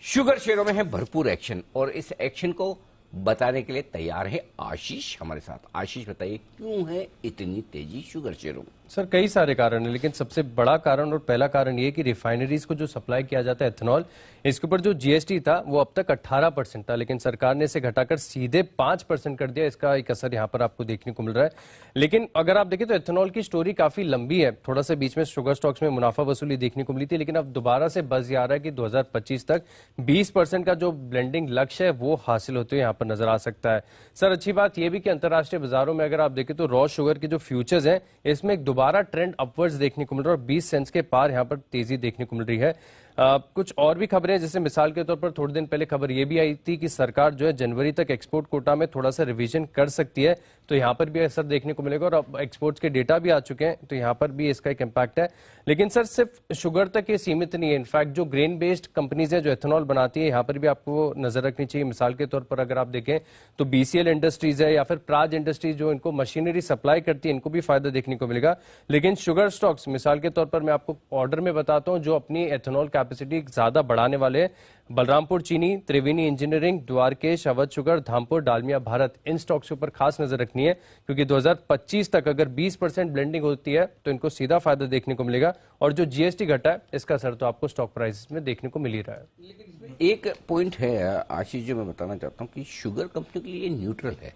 Sugar शेयरों में है भरपूर एक्शन और इस एक्शन को बताने के लिए तैयार है आशीष हमारे साथ। आशीष बताइए क्यों है इतनी तेजी शुगर शेयरों में? सर कई सारे कारण हैं, लेकिन सबसे बड़ा कारण और पहला कारण ये कि रिफाइनरीज को जो सप्लाई किया जाता है एथेनॉल, इसके ऊपर जो जीएसटी था वो अब तक 18% था, लेकिन सरकार ने इसे घटाकर सीधे 5% कर दिया। इसका एक असर यहाँ पर आपको देखने को मिल रहा है। लेकिन अगर आप देखें तो एथेनॉल की स्टोरी काफी लंबी है। थोड़ा सा बीच में शुगर स्टॉक्स में मुनाफा वसूली देखने को मिली थी, लेकिन अब दोबारा से बज़ आ रहा है कि 2025 तक 20% का जो ब्लेंडिंग लक्ष्य है वो हासिल होते हुए यहाँ पर नजर आ सकता है। सर अच्छी बात यह भी कि अंतर्राष्ट्रीय बाजारों में अगर आप देखें तो रॉ शुगर के जो फ्यूचर्स हैं इसमें एक दोबारा ट्रेंड अपवर्ड्स देखने को मिल रहा है और 20 सेंट्स के पार यहां पर तेजी देखने को मिल रही है। कुछ और भी खबरें, जैसे मिसाल के तौर पर थोड़े दिन पहले खबर यह भी आई थी कि सरकार जो है जनवरी तक एक्सपोर्ट कोटा में थोड़ा सा रिवीजन कर सकती है, तो यहां पर भी असर देखने को मिलेगा और अब एक्सपोर्ट्स के डेटा भी आ चुके हैं, तो यहां पर भी इसका एक इम्पैक्ट है। लेकिन सर सिर्फ शुगर तक ये सीमित नहीं है। इनफैक्ट जो ग्रेन बेस्ड कंपनीज है जो एथेनॉल बनाती है, यहां पर भी आपको नजर रखनी चाहिए। मिसाल के तौर पर अगर आप देखें तो बीसीएल इंडस्ट्रीज है या फिर प्राज इंडस्ट्रीज जो इनको मशीनरी सप्लाई करती है, इनको भी फायदा देखने को मिलेगा। लेकिन शुगर स्टॉक्स मिसाल के तौर पर मैं आपको ऑर्डर में बताता हूं जो अपनी एथेनॉल कैपेसिटी ज्यादा बढ़ाने वाले बलरामपुर चीनी, त्रिवेणी इंजीनियरिंग, द्वारकेश, अवध शुगर, धामपुर, डालमिया भारत, इन स्टॉक्स के ऊपर खास नजर रखनी है, क्योंकि 2025 तक अगर 20% ब्लेंडिंग होती है तो इनको सीधा फायदा देखने को मिलेगा और जो जीएसटी घटा है इसका असर तो आपको स्टॉक प्राइसेस में देखने को मिल ही रहा है। लेकिन एक पॉइंट है आशीष जो मैं बताना चाहता हूँ कि शुगर कंपनी के लिए न्यूट्रल है।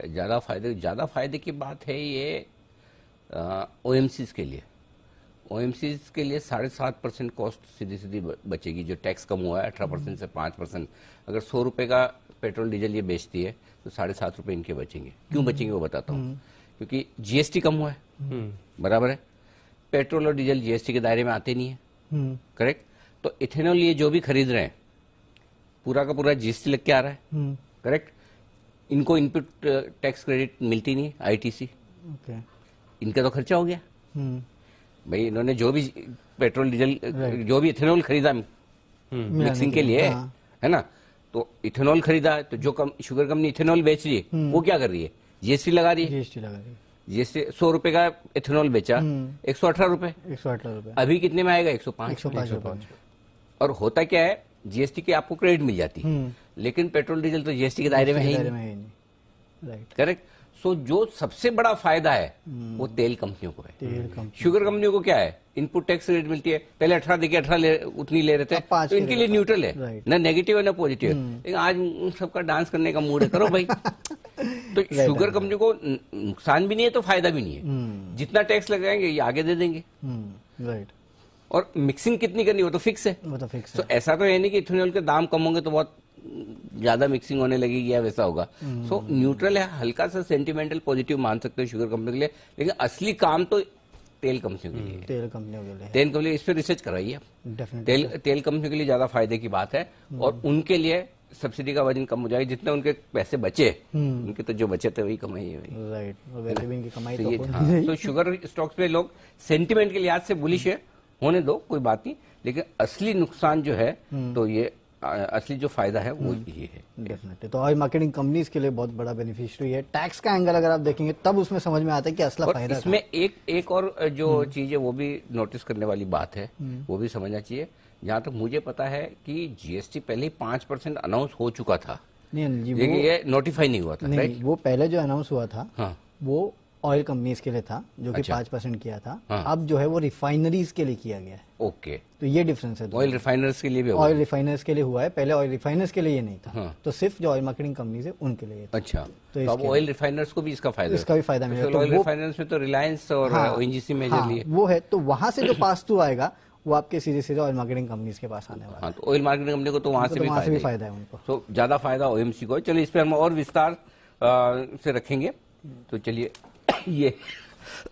ज्यादा फायदे की बात है ये ओएमसीज के लिए। ओएमसीज के लिए 7.5% कॉस्ट सीधी सीधी बचेगी। जो टैक्स कम हुआ है 18% से 5%। अगर 100 रुपए का पेट्रोल डीजल ये बेचती है तो 7.5 रुपए इनके बचेंगे। क्यों बचेंगे वो बताता हूँ। क्योंकि जीएसटी कम हुआ है, बराबर है। पेट्रोल और डीजल जीएसटी के दायरे में आते नहीं है, करेक्ट। तो इथेनॉल ये जो भी खरीद रहे हैं पूरा का पूरा जीएसटी लग के आ रहा है, करेक्ट। इनको इनपुट टैक्स क्रेडिट मिलती नहीं, आईटीसी, इनका तो खर्चा हो गया भाई। इन्होंने जो भी पेट्रोल डीजल जो भी इथेनॉल खरीदा मिक्सिंग के लिए, है ना, तो इथेनॉल खरीदा है तो जो शुगर कंपनी इथेनॉल बेच रही है वो क्या कर रही है, जीएसटी लगा रही है। जीएसटी 100 रुपए का इथेनॉल बेचा 118 रुपए, अभी कितने में आएगा 105। और होता क्या है, जीएसटी की आपको क्रेडिट मिल जाती है, लेकिन पेट्रोल डीजल तो जीएसटी के दायरे में है ही नहीं, करेक्ट। सो जो सबसे बड़ा फायदा है वो तेल कंपनियों को है। शुगर कंपनियों को क्या है, इनपुट टैक्स रेट मिलती है। पहले 18 देके 18 उतनी ले रहे थे, तो इनके लिए न्यूट्रल है, ना नेगेटिव है ना पॉजिटिव है। लेकिन आज उन सबका डांस करने का मूड है, करो भाई। तो शुगर कंपनी को नुकसान भी नहीं है तो फायदा भी नहीं है। जितना टैक्स लगाएंगे ये आगे दे देंगे, और मिक्सिंग कितनी करनी वो तो फिक्स है। तो ऐसा तो है नहीं कि इथेनॉल के दाम कम होंगे तो बहुत ज्यादा मिक्सिंग होने लगेगी या वैसा होगा। सो न्यूट्रल है, हल्का सा सेंटिमेंटल पॉजिटिव मान सकते हो शुगर कंपनी के लिए, लेकिन असली काम तो तेल कंपनियों के लिए। तेल कंपनी इस पर रिसर्च कराइए आप। तेल कंपनी के लिए ज्यादा फायदे की बात है और उनके लिए सब्सिडी का वजन कम हो जाएगा। जितने उनके पैसे बचे, उनके तो जो बचे थे वही कमाई है भाई। तो शुगर स्टॉक्स पे लोग सेंटिमेंट के लिहाज से बुलिश है, होने दो, कोई बात नहीं। लेकिन असली नुकसान जो है तो ये असली जो फायदा है वो ये है डेफिनेटली। तो ऑयल मार्केटिंग कंपनीज के लिए बहुत बड़ा बेनिफिशियरी है। टैक्स का एंगल अगर आप देखेंगे तब उसमें समझ में आता है कि असला फायदा। इसमें एक और जो चीज है वो भी नोटिस करने वाली बात है, वो भी समझना चाहिए। जहां तक मुझे पता है कि जीएसटी पहले 5% अनाउंस हो चुका था, लेकिन ये नोटिफाई नहीं हुआ था, राइट? वो पहले जो अनाउंस हुआ था वो ऑयल कंपनीज के लिए था, जो कि 5% किया था। अब जो है वो रिफाइनरीज के लिए किया गया है। ओके, तो ये डिफरेंस है। ऑयल रिफाइनर्स के लिए भी, ऑयल रिफाइनर्स के लिए हुआ है, पहले ऑयल रिफाइनर्स के लिए ये नहीं था। तो सिर्फ जो ऑयल मार्केटिंग कंपनीज है उनके लिए था। अच्छा, तो अब ऑयल रिफाइनर्स को भी इसका भी फायदा मिलेगा। ऑयल रिफाइनर्स में तो रिलायंस और ओएनजीसी मेजरली वो है, तो वहां से जो पास थ्रू आएगा वो आपके सीधे ऑयल मार्केटिंग कंपनीज के पास आने वाला है। तो ऑयल मार्केटिंग कंपनी को तो वहां से भी फायदा है उनको। तो ज्यादा फायदा ओएमसी को। चलिए इस पर हम और विस्तार से रखेंगे। तो चलिए ये